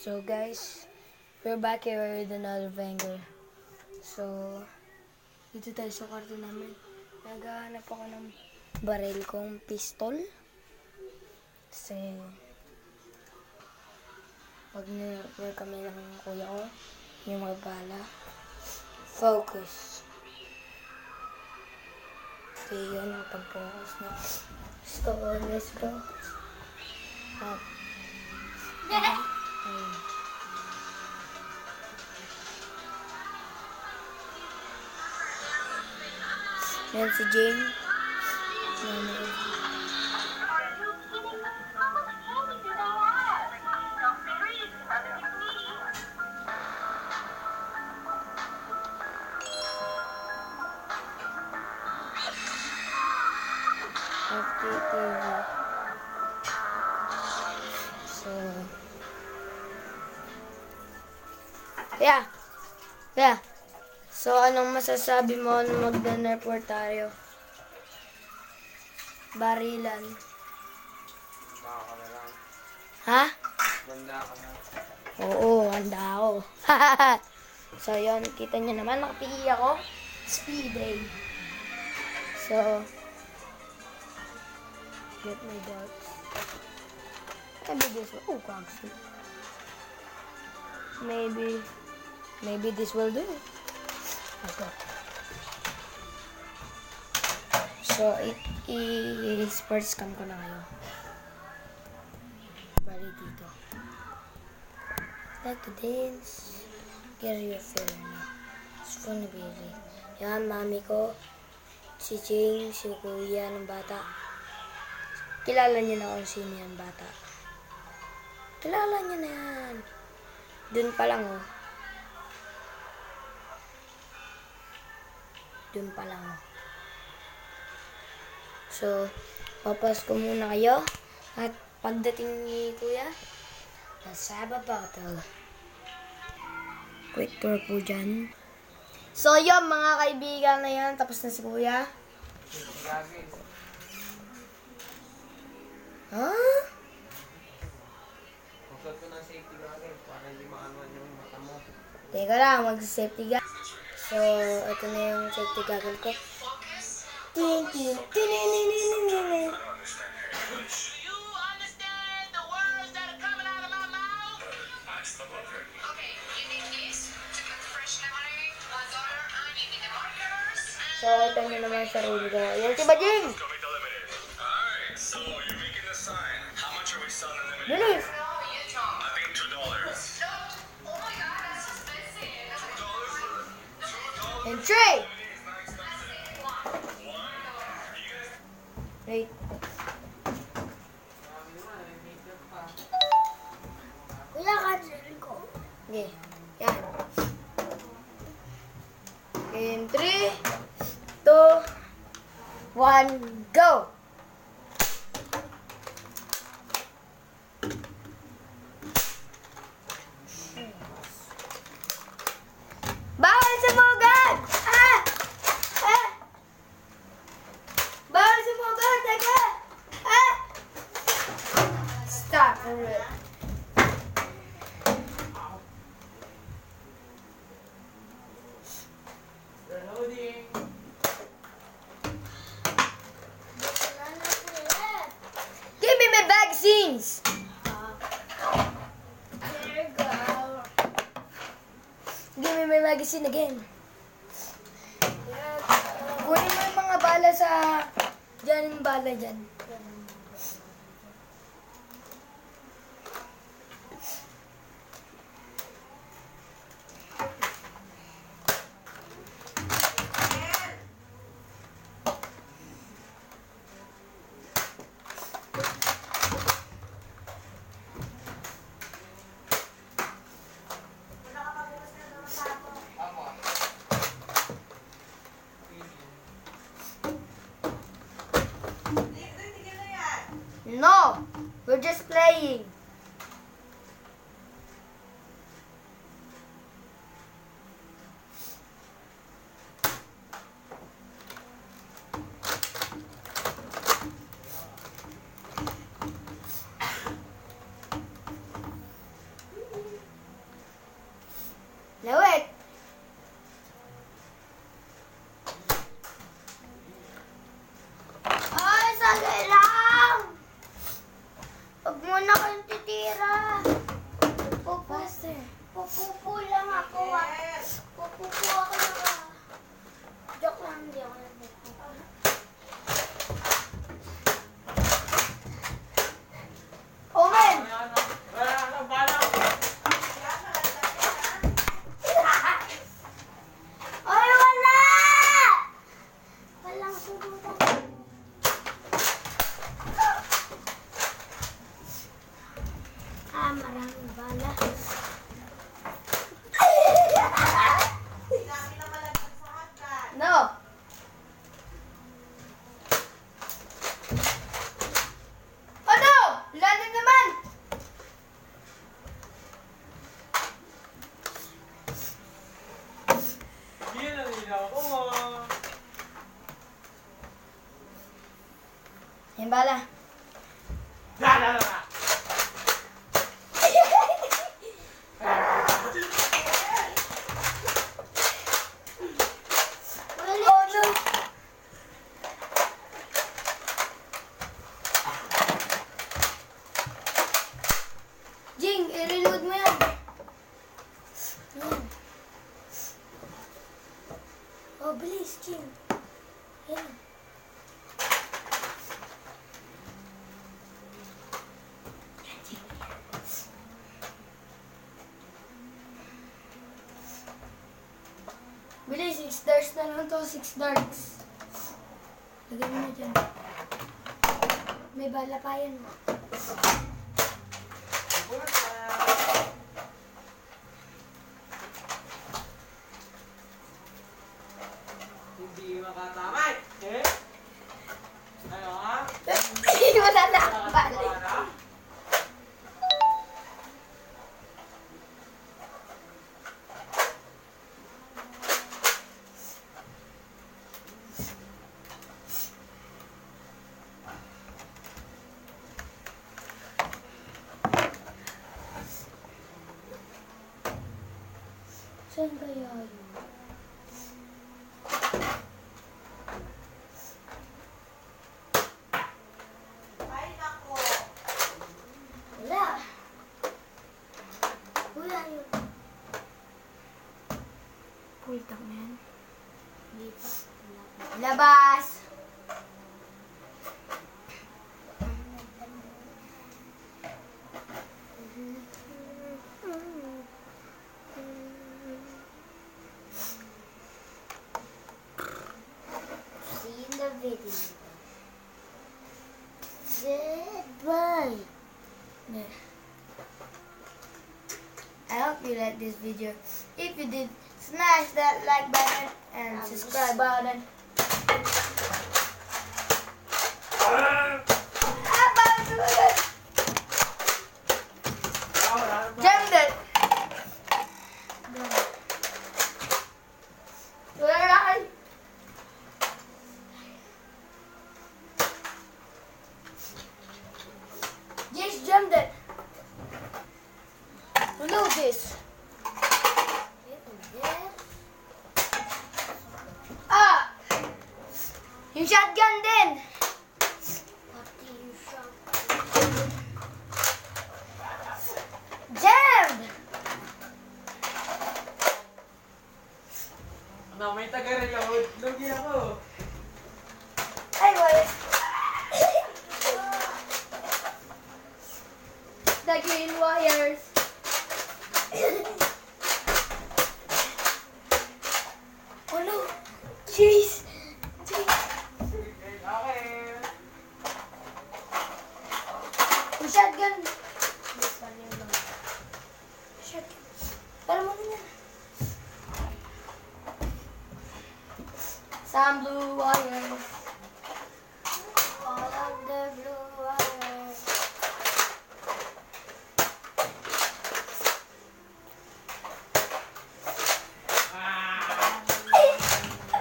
So guys, we're back here with another banger. So, dito tayo sa kwarto namin. Naghahanap ako ng baril kong pistol. Kasi, pag nilapur kami ng kuya ko, yung magbala. Focus. Okay, yun ang pag-focus na. Let's go. Up. Yan si Jane. FTTV. So, yeah. So, anong masasabi mo nung magda-report tayo? Barilan. Baka ka na lang. Ha? Ganda ka na. Oo, handa ako. So, yun. Kita nyo naman, nakapili ako. Speed day. So, get my darts. Maybe this will... Oh, actually. Maybe this will do it. Okay. So, i-sports cam ko na kayo. Bali dito. Like to dance. Get your feeling now. It's fun to be easy. Yan, mami ko. Si Jing, si kuya ng bata. Kilala niyo na kung sino yan bata. Kilala niyo na yan. Dun pa lang, oh. Dun pa lang, oh. So, papas ko muna kayo. At pagdating ni kuya, let's have a bottle. Quick tour po dyan. So, yun, mga kaibigan na yan. Tapos na si kuya. Huh? Magsot ko ng safety goggles para hindi maanoan yung mata mo. Teka lang, mag-safety goggles. So, ito na yung safety goggles ko. Ting, ting, ting, ting, ting, ting, ting. So, ito nyo naman sa sarili ko. Yan si Bajing! Bilis! And 3! Wait. Kuya ka dyan ko. Okay. Yan. In 3, 2, 1, go! Bawal sumugat! Ah! Ah! Bawal sumugat! Teka! Ah! Stop for it. Reloading! Give me my vaccines! Give me my magazine again. Kunin mo yung mga bala sa... Diyan yung bala dyan. No! We're just playing. Pupupo lang ako. Pupupo ako na. Joke lang, hindi ako nagpupupo. Omen! Ay, wala! Walang subutan. Maraming bala. No! Ano? Lalim naman! Hindi na nila ako. Yung bala. Lalala! Oh no! Jing, i-reload mo yan. Yan. Oh, bilis, Jing. Yan. Bilis, 6 darts na lang to, 6 darts. Lagyan mo na dyan. May bala pa yan. Hindi makatamay. Eh? Ano ha? Wala na akong bala. Saan kaya yun? Wala. Wala yun. Pultak na yan. Hindi pa. Labas! See in the video. Goodbye. I hope you like this video. If you did, smash that like button and subscribe button. Jammed it. Where are you? Just jammed it. Reload this. Ah! Yung shotgun din. Jammed! Ano, may taga-reload. Lugi ako. Ay, wala. The green wires. Oh no! Jeez! Okay. Yung shotgun. Shotgun. Para mo na. Some blue wires. All of the blue wires.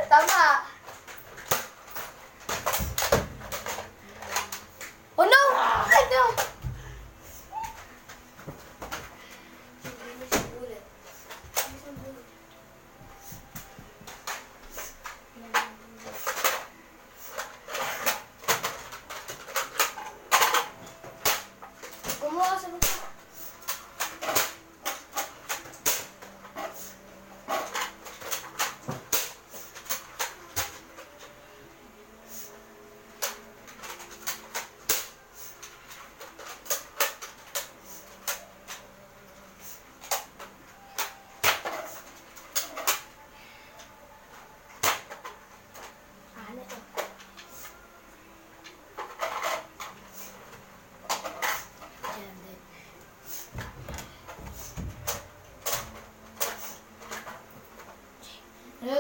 Tama. Oh no! Ano?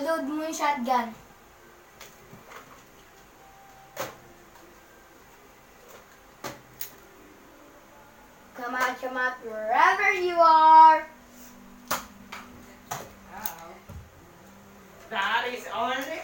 Load mo yung shotgun. Come out, wherever you are. That is only